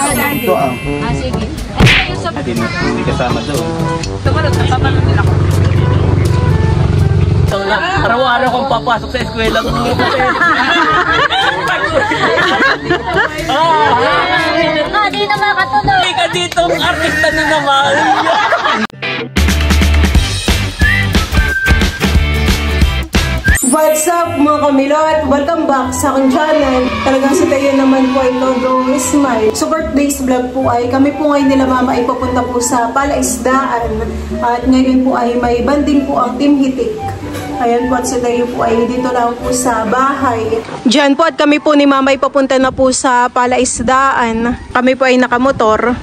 Ito ah. Ah, sige. Ay, yung sa... Hindi kasama doon. Tumarot, napapanood nila ko. Araw-araw kong papasok sa eskwela ko. Di na makatuloy. Hindi ka dito, artista na naman. What's up mga kamilot? Welcome back sa aking channel. Talagang si Tayo naman po ay Todo Smile. So birthday's vlog po ay kami po ngayon nila mama ay papunta po sa Palaisdaan. At ngayon po ay may banding po ang Team Hitik. Ayan po at si Tayo po ay dito lang po sa bahay. Diyan po at kami po ni mama ay papunta na po sa Palaisdaan. Kami po ay nakamotor.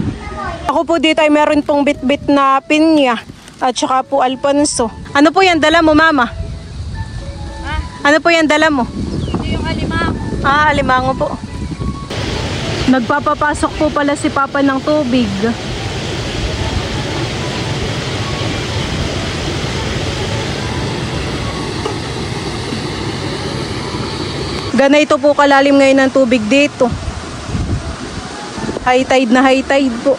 Ako po dito ay meron pong bit-bit na pinya at saka po Alfonso. Ano po yan dala mo mama? Ano po yan dala mo? Ito yung alimango. Ah, alimango po. Nagpapapasok po pala si Papa ng tubig. Ganito po kalalim ngayon ng tubig dito. High tide na high tide po.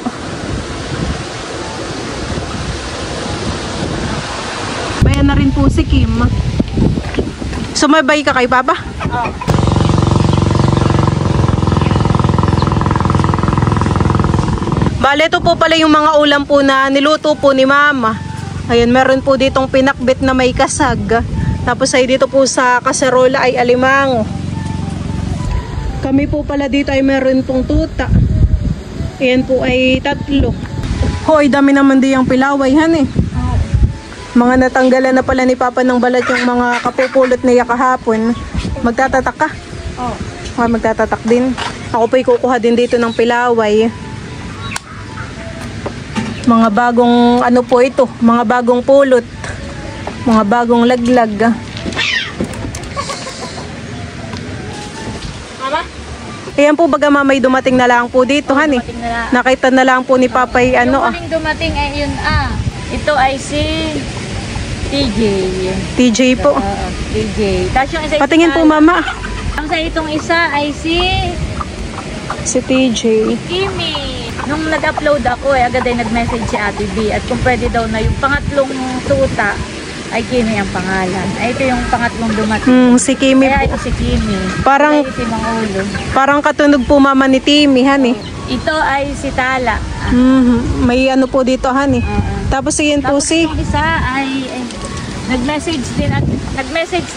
Bayan na rin po si Kim. Sumabay ka kay Papa? Oo. Bale, ito po pala yung mga ulam po na niluto po ni Mama. Ayan, meron po ditong pinakbit na may kasag. Tapos ay dito po sa kaserola ay alimango. Kami po pala dito ay meron pong tuta. Ayan po ay 3. Hoy, dami naman di yung pilaway, han eh. Mga natanggalan na pala ni Papa ng balat yung mga kapupulot niya kahapon. Magtatatak ka? Oo. Magtatatak din. Ako po'y kukuha din dito ng pilaway. Mga bagong ano po ito, mga bagong pulot. Mga bagong laglag. Mama? Ayan po baga mamay dumating na lang po dito, hani. Nakita na lang po ni Papa ay ano Yung dumating ay yun Ito ay si TJ. TJ po. TJ. Tapos yung isa Patingin po Mama. Ang sa itong isa ay si TJ. Kimi. Nung nag-upload ako agad ay nag-message si Ate B at kung pwede daw na yung pangatlong tuta ay Kimi ang pangalan. Ay ito yung pangatlong dumating. Si Kimi Kaya po. ito si Kimi. Parang ulo. Parang katunog po Mama ni Timmy, hani. Ito ay si Tala. May ano po dito, hani. Tapos yun po si Yung isa ay nag-message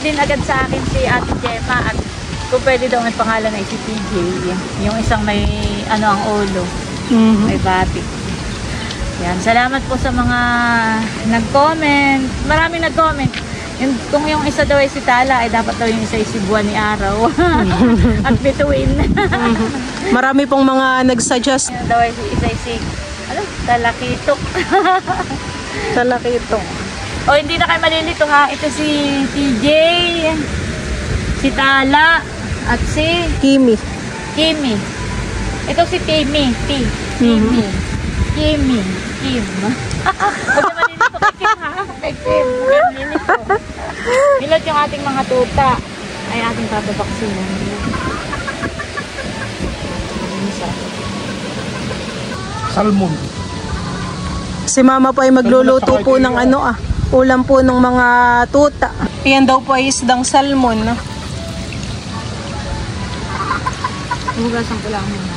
din agad sa akin si Ate Gemma at kung pwede daw may pangalan ay si TJ. Yung isang may ano ang ulo. May batik. Yan, salamat po sa mga nag-comment. Maraming nag-comment. Kung yung isa daw ay si Tala, ay dapat daw yung isa ay si Buwan ni Araw. At bituin. marami pong mga nag-suggest. Yung daw ay isa ay si Talakitok. Talakitok. O hindi na kayo malilito ha. Ito si TJ, si Tala, at si Kimi. Kimi. Ito si Kimi. Kimi. Kimi. Kim. Huwag na malilito kay Kim ha. Kay Kim. Malilito. Milot yung ating mga tuta. Ay ating papabaksinan. Salmon. Si Mama po ay magluluto po ng ano ulam po ng mga tuta. Ayan daw po ay isdang salmon. Hugasan ko lang muna.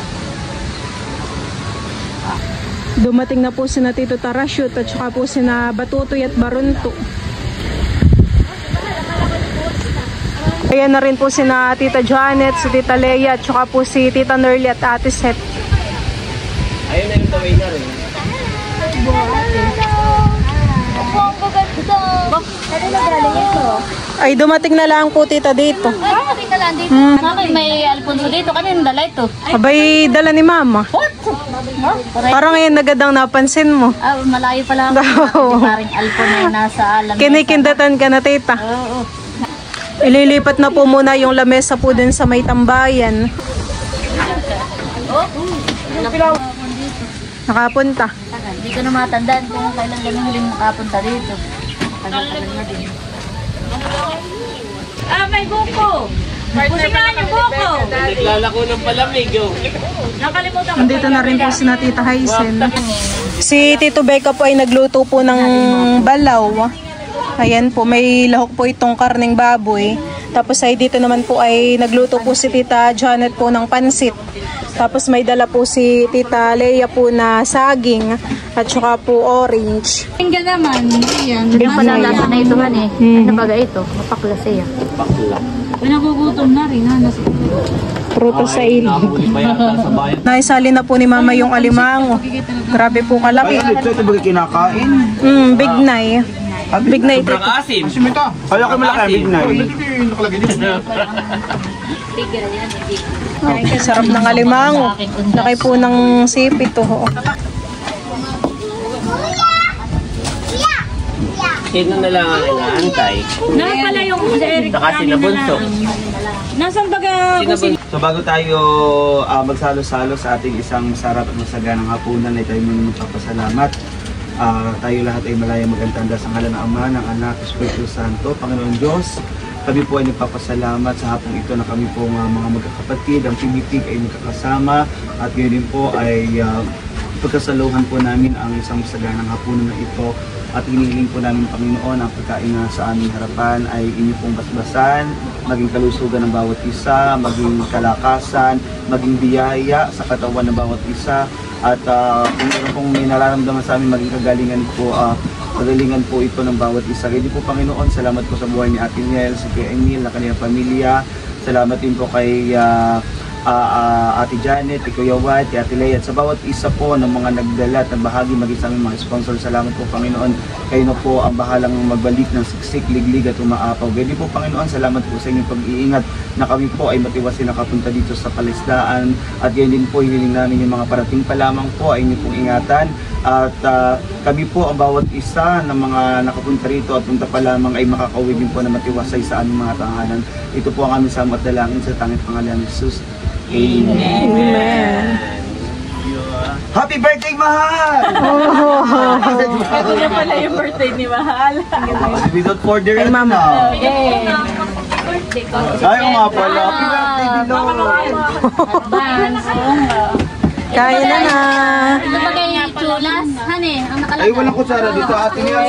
Dumating na po sina Tito Tarashoot at saka po sina Batutoy at Barunto. Ayan na rin po sina Tita Janet, si Tita Leia at saka po si Tita Nerly at Ate Seth. Ayun na yung taway na rin. Ay dumating na lang po Tita dito. Dumating na lang dito. Bakit may Alfonso dito? Kanina dala ito. Abay dala ni Mama. Parang ngayon nagadang napansin mo. Malayo pala ako. Parang Alfon na nasa lamesa. Kinikindatan ka na Tita. Oo. Ililipat na po muna yung lamesa po din sa may tambayan. Nakapunta. Hindi ko na matandaan kung kailan kami huling nakapunta dito. Tagal-tagal na din. May buko! Pusingan yung buko. Naglalako ng palamig, oh. Nakalimutan ko. Nandito na rin po si na Tita Haisen. Si Tito Becca po ay nagluto po ng balaw. Ayan po, may lahok po itong karning baboy. Tapos ay dito naman po ay nagluto po si Tita Janet po ng pansit. Tapos may dala po si Tita Leia po na saging at saka po orange. Tingga naman. Ayan. Yung Nasa lasa na ito man eh. Ano baga ito? Mapakla siya. Bakla. Pinagugutom na rin ha. Pruto sa ilog. Nahuli pa yata sa bayan. Naisali na po ni Mama yung alimango. Grabe po kalaki. Ito ba kinakain? Big nay. Big nay ito. Sobrang asim. Kaya ko malaki big na. Sarap ng alimango. Laki po ng sipit to. Sino na lang ang inaantay? Nasa pala yung Eric. Saka sinabunso. Nasaan baga? So bago tayo magsalo-salo sa ating isang sarap at masaganang hapunan ay tayo muna magpapasalamat. Tayo lahat ay malaya magantanda sa ngalan ng Ama, ng Anak, Espiritu Santo, Panginoon Diyos. Kami po ay nagpapasalamat sa hapong ito na kami po mga magkakapatid, ang Timitig ay magkakasama at ngayon din po ay pagkasaluhan po namin ang isang masaganang hapunan na ito. At hinihiling po namin, Panginoon, ang pagkain na sa aming harapan ay inyo pong basbasan, maging kalusugan ng bawat isa, maging kalakasan, maging biyaya sa katawan ng bawat isa. At kung meron pong may nararamdaman sa amin, maging kagalingan po ito ng bawat isa. Kaya po, Panginoon, salamat po sa buhay ni Ate Niel, si Kuya Emil, na kanyang pamilya. Salamat din po kay Ate Janet, kay Kuya Wad, kay Ate Leia, at sa bawat isa po ng mga nagdala at bahagi maging sa aming mga sponsor. Salamat po, Panginoon. Kayo na po ang bahalang magbalik ng siksik, liglig at umaapaw. Gaya po, Panginoon, salamat po sa inyong pag-iingat na kami po ay matiwasin nakapunta dito sa palisdaan. At yan din po, hiniling namin yung mga parating pa lamang po ay inyo pong ingatan. At kami po ang bawat isa ng mga nakapunta rito at punta pa lamang ay makakauwi din po na matiwasay sa aming mga tangalan. Ito po ang aming samot dalangin sa tanging pangalan ni Jesus. Amen. Amen. Happy birthday, Mahal! Ito na pala yung birthday ni Mahal. Without further Ay, Mama. Yay! Ayaw nga pala. Happy birthday, Bilog! Advance. Kaya na. Ito ba kayo yung chulas? Hane, ang nakalagay. Ay, walang kutsara dito. Ate niya.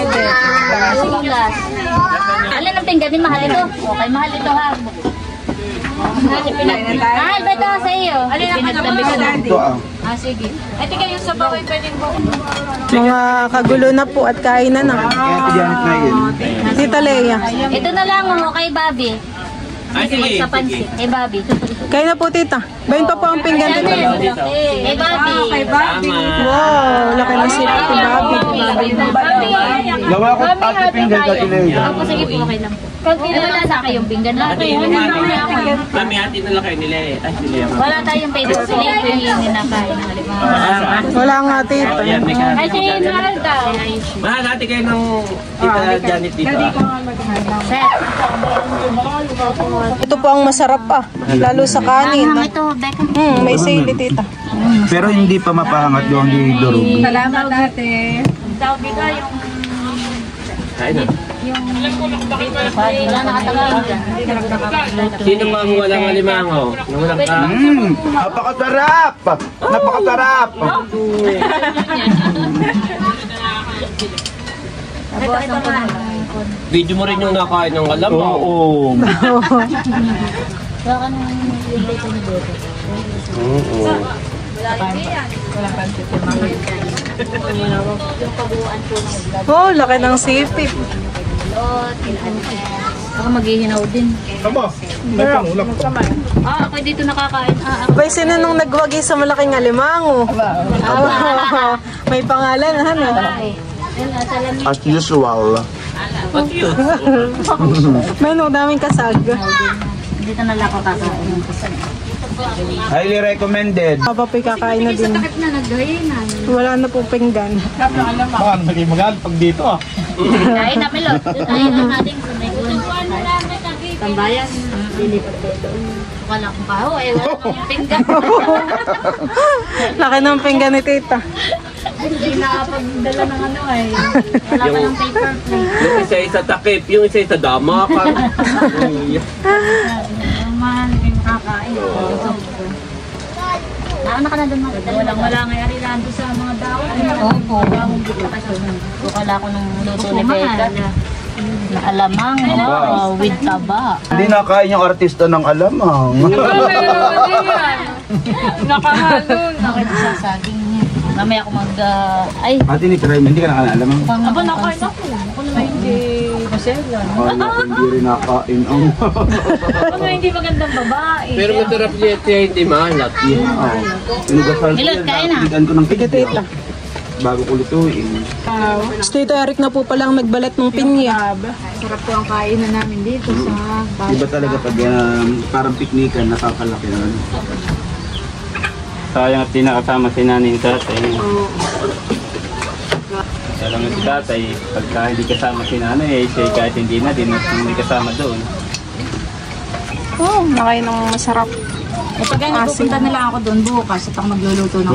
Chulas. Alam ng tingganin, mahal ito. Okay, mahal ito ha. Mahal ba ito sa iyo? Pinagtabi ko na. Ito Sige. Ay, tika yung sabaw ay pwedeng buo. Mga kagulo na po at kainan na. Ate Janet na yun. Tita Leia. Ito na lang kay Bobby. Ay, sige. Sa pansit. Kay Bobby. Kaya na po, Tita. Bayin pa po ang pinggan, Tita. Kay Bobby. Wow, laki na si Ate Bobby. Gawa ko ate pinggan ka tinay. Ako sige po, okay lang po. Wala sa kayong pinggan lang. Mami, hati na lang kayo nila eh. Ay, sila yan. Wala tayong paper plate. Ito yung ninakain ng halimbawa. Wala nga, Tita. Ayan, may kahati. Ay, sige, mahal daw. Mahal, hati kayo ng Tita Janet dito. Set. Ito po ang masarap lalo sa kanin. Ito, Becca. May sili, Tita. Pero hindi pa mapahangat yung durog. Salamat ate. Sabi ka yung Kain na. Wala nakatanggal dyan. Sino pa ang walang alimango? Yung walang ka? Napakasarap! Napakasarap! Video mo rin yung nakain ng alamang. Oo. Wala ka nang dito ni Becca. Oo. Yung pabuuan po ng vlog. Oh, laki ng sipit. Ako maghihinaw din. Tama. Nagpangulak pa. Ako dito nakakain. Abay, sino nung nagwagi sa malaking alimango? May pangalan, ano? As usual. What yun? May daming kasag. Dito na lang ako kakain ng kasal. Highly recommended. Papapoy kakain na din. Sakit na naghahinan. Wala na po pinggan. Baka naging magal pag dito Kain na Milo. Kain na natin sa may ulan. Tambayan. Lilipat ko doon. Wala akong kaho. Wala akong pinggan. Laki ng pinggan ni Tita. hindi nakapagdala ng ano eh. Wala pa ng paper plate. Yung isa-isa takip, yung isa-isa dama ka. Anak ka na doon mga Walang-wala nga arinando sa mga dahon. Opo. Kukala ko ng luto ni Becca. Na alamang, with taba. Hindi nakain yung artista ng alamang. Nakahalon. Bakit sa saging niya? Mamaya ako ay, Ate ni Try, hindi ka nakain ng alamang? Aba, nakain ako. Ako naman hindi maselan. Ay, hindi rin nakain ang... Ako naman hindi magandang babae. Pero masarap niya hindi mahalat. Inugasal ko Milot, yan. kain na. Napigan ko ng tigatit lang. Bago ko lutuin. Si Tito Eric na po palang nagbalat ng pinya. Sarap po ang kainan namin dito sa Iba talaga pag parang piknikan, nakakalaki na. Sayang at di nakasama si nanay sa tatay. Alam mo si tatay, pagka hindi kasama si nanay, siya kahit hindi na, din hindi kasama doon. Oh, nakain ng masarap. Eh, pag pupunta na lang ako doon bukas at ako magluluto ng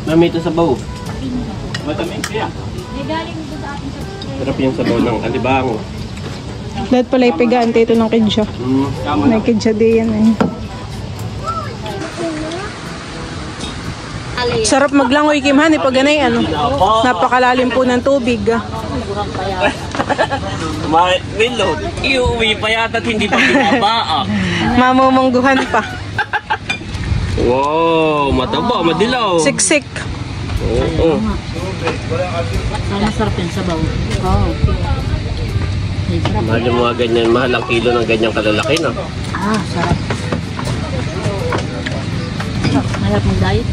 Mami, ito sabaw. Matamis siya. Sarap yung sabaw ng alibango. Lahat pala ipigante ito ng kidya. May kidya din yan eh. Sarap maglangoy Kimhan, pag ganay ano. Napakalalim po ng tubig. Milot, iuwi pa yata at hindi pa binaba. Mamumungguhan pa. Wow, mataba, madilaw. Siksik. Oo. masarap yung sabaw. Mahal yung mga ganyan, mahal ang kilo ng ganyang kalalaki, no? Sarap. Mahirap mag-diet.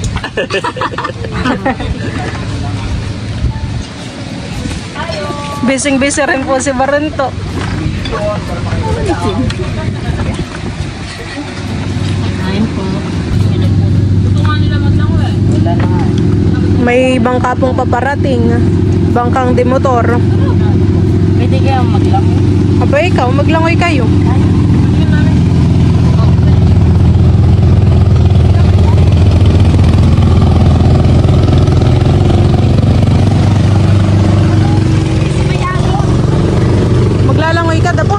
Bising-busy rin po si Barento. Ayun po. May bangka pong paparating. Bangkang demotor. Pwede kaya maglangoy. Aba ikaw, maglangoy kayo. Maglalangoy ka, dapo.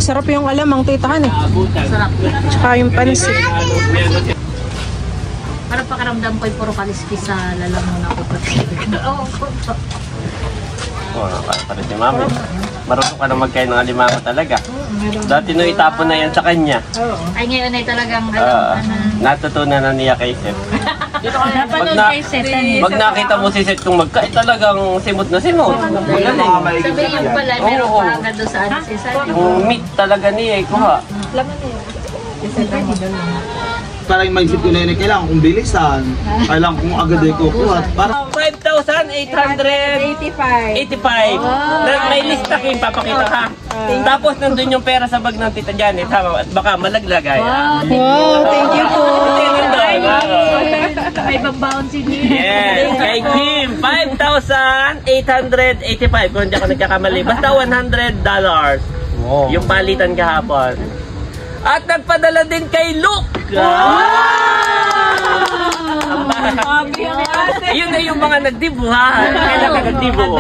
Sarap yung alamang titahan eh. Sarap. Tsaka yung pansit. Parang pakaramdam ko yung puro kaliskis sa lalamunan ko. Para si Mami. Marunong ka na magkain ng alimango talaga. Dati nung itapon na yan sa kanya. Ay ngayon ay talagang Natutunan na niya kay Seth. napanood kay Seth. Pag nakita mo si Seth kung magkain talagang simot na simot. Magaling. Sabi yung pala, meron pa agad doon sa ano si Seth. Yung meat talaga niya kuha. Parang yung mindset ko na yun, kailangan kong bilisan. Kailangan kong agad ay kukuha. Parang 5,885. May lista Kim, papakita ha. Tapos nandun yung pera sa bag ng Tita Janet. Ha? At baka malaglagay. Wow, thank you po. May pambaon si Nia. Yes, kay Kim, 5,885. Kung hindi ako nagkakamali. Basta $100. Yung palitan kahapon. At nagpadala din kay Luke. Yun na yung mga nagdibo ha. Kailangan nagdibo.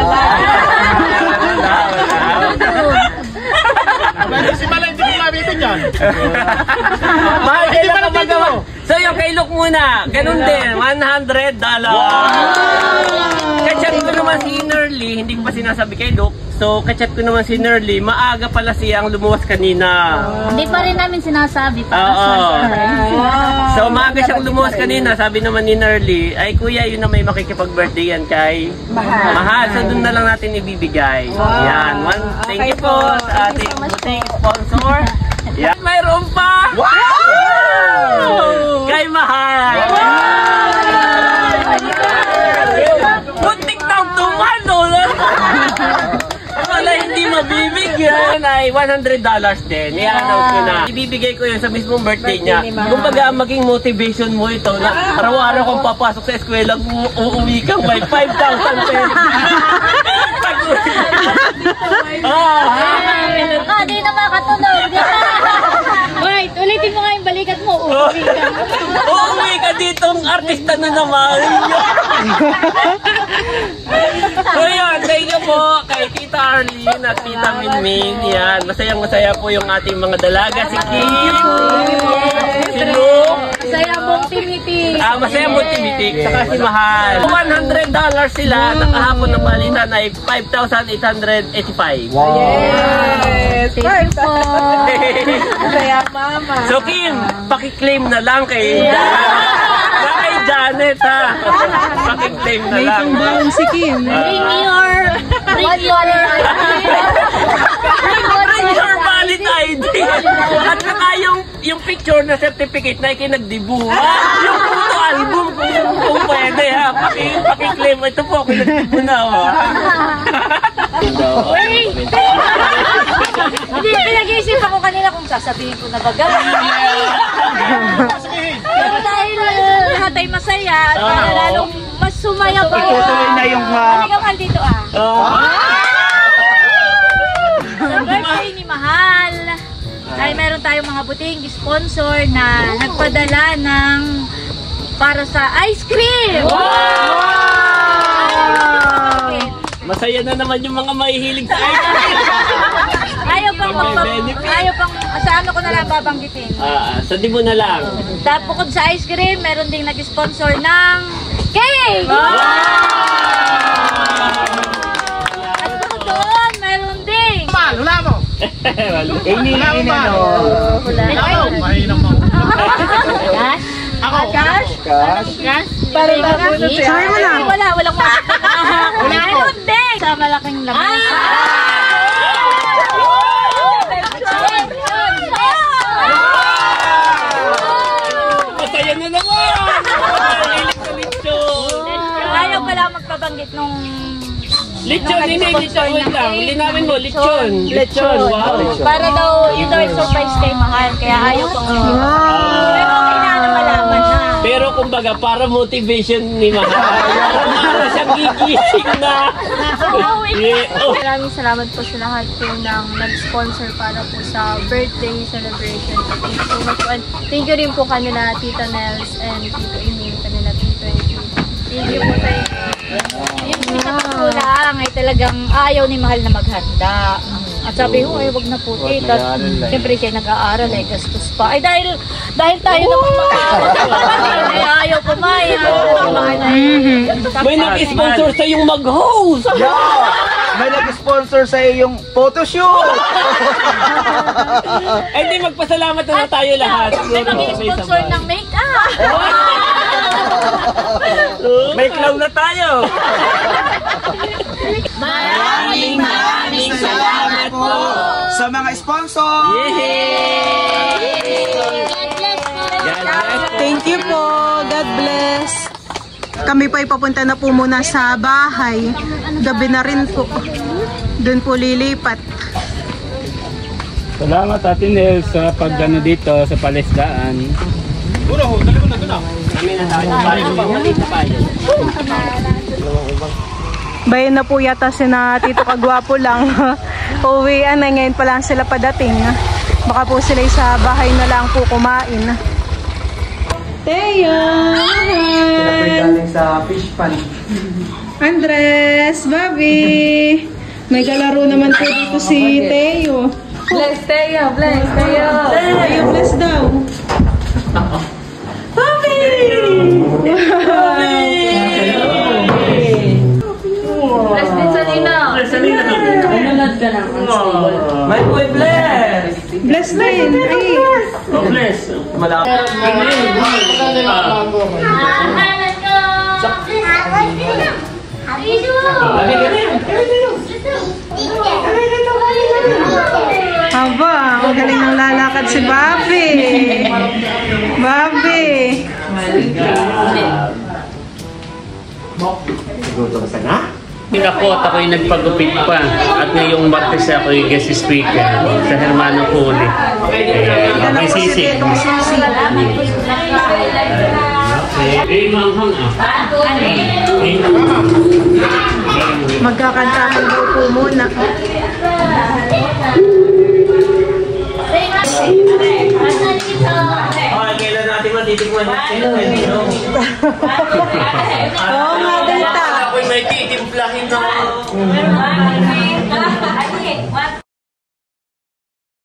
Si Malay, hindi ko mabitin yan. Mahal kailan ka magawa. So yung kay Luke muna, ganun din, $100. Kachat ko naman si Nerly, hindi ko pa sinasabi kay Luke. So kachat ko naman si Nerly, maaga pala siyang lumuwas kanina. Hindi pa rin namin sinasabi pa. So maaga siyang lumuwas kanina, sabi naman ni Nerly, ay kuya yun na may makikipag-birthday yan kay Mahal. So doon na lang natin ibibigay. Yan, thank you po sa ating buting sponsor. Yan, mayroon pa! Kay Mahal! Buntik na tumano! Wala hindi mabibigyan ay $100 din. I-announce ko na. Ibibigay ko yun sa mismong birthday niya. Kumbaga maging motivation mo ito na araw-araw kung papasok sa eskwela, uuwi kang may 5,000 pesos. Di na makatunog. Wait, ulitin mo nga yung balikat mo. Uuwi ka. Uuwi ka ditong artista na naman. So yun, thank you po kay Tita Arlene at Tita Minmin. Yan, masayang-masaya po yung ating mga dalaga. Si Kim, si Luke, Masaya mong timitik. masaya mo timitik, saka si Mahal. $100 sila, nakahapon ng palitan ay 5,885. Wow! Yes! Thank you po. Kaya mama. So Kim, pakiklaim na lang kay Janet ha. Pakiklaim na lang. si Kim. Bring your Valid ID. At saka yung picture na certificate na ikinagdibu. Yung photo album kung pwede ha. Pakiklaim. Ito po, kinagdibu na ha. Hindi, pinag-iisip ako kanina kung sasabihin ko na ba gawin. Pero dahil lahat ay masaya at para lalong mas sumaya pa. Itutuloy na yung... Halika Mahal dito Sa birthday ni Mahal ay meron tayong mga buting sponsor na nagpadala ng para sa ice cream. Masaya na naman yung mga mahihilig sa ice cream. Ayaw pang sa ano ko na lang babanggitin. Sa dibo na lang. Tapos bukod sa ice cream, meron ding nag-sponsor ng cake! At bukod doon, meron ding cash? Para nabunod siya. Sabi mo lang. Walang meron din sa malaking laman. Masaya na naman! Mahilig sa lechon! Ayaw pala magpabanggit nung... Lechon, hindi lechon. Wait lang. Linawin mo, lechon. Lechon, wow. Para daw, yun daw yung surprise kay Mahal. Kaya ayaw pang... Pero okay na malaman na. Pero kumbaga, para motivation ni Mahal. Para siyang gigising na. Maraming salamat po sa lahat po ng nag-sponsor para po sa birthday celebration. Thank you so much. And thank you rin po kanila Tita Nels and Tito Emil, kanila Tito Emil. Thank you po. Yung pinakatulo lang ay talagang ayaw ni Mahal na maghanda. At sabi ko, ay wag na po tita. Siyempre siya nag-aaral ay gastos pa. Ay dahil tayo naman mag-aaral. Ay ayaw pa maya. May nag-sponsor sa yung mag-host. May nag-sponsor sa yung photoshoot! Eh di magpasalamat na tayo lahat. May mag-sponsor ng make-up. May clown na tayo. Maraming salamat po. Sa mga sponsor! Thank you po. God bless. Kami po ay papunta na po muna sa bahay. Gabi na rin po. Doon po lilipat. Salamat Ate Nel sa pagdano dito sa palisdaan. Bayan na po yata sina Tito Kagwapo lang. Uwian na ngayon pa lang sila padating. Baka po sila sa bahay na lang po kumain. Teo! Galing sa fish pan. Andres, Bobby! May galaro naman po dito si Teo. Bless Teo, bless Teo. Teo, bless daw. Bobby! Bless din sa Nina. Umunod ka ng unstable. My boy bless. Bless din. Ay. Oh bless. Malapit. Haba, ang galing ng lalakad si Bobby. Bobby. Ako at ako'y nagpagupit pa at ngayong Martes ako'y guest speaker sa Hermano Puli. Dala May po si sisi. Tetong Susi. Eh, manghang ah. Magkakantahan daw po muna. Kailan natin matitikman yung Oo nga, dita. Ako'y may titimplahin na.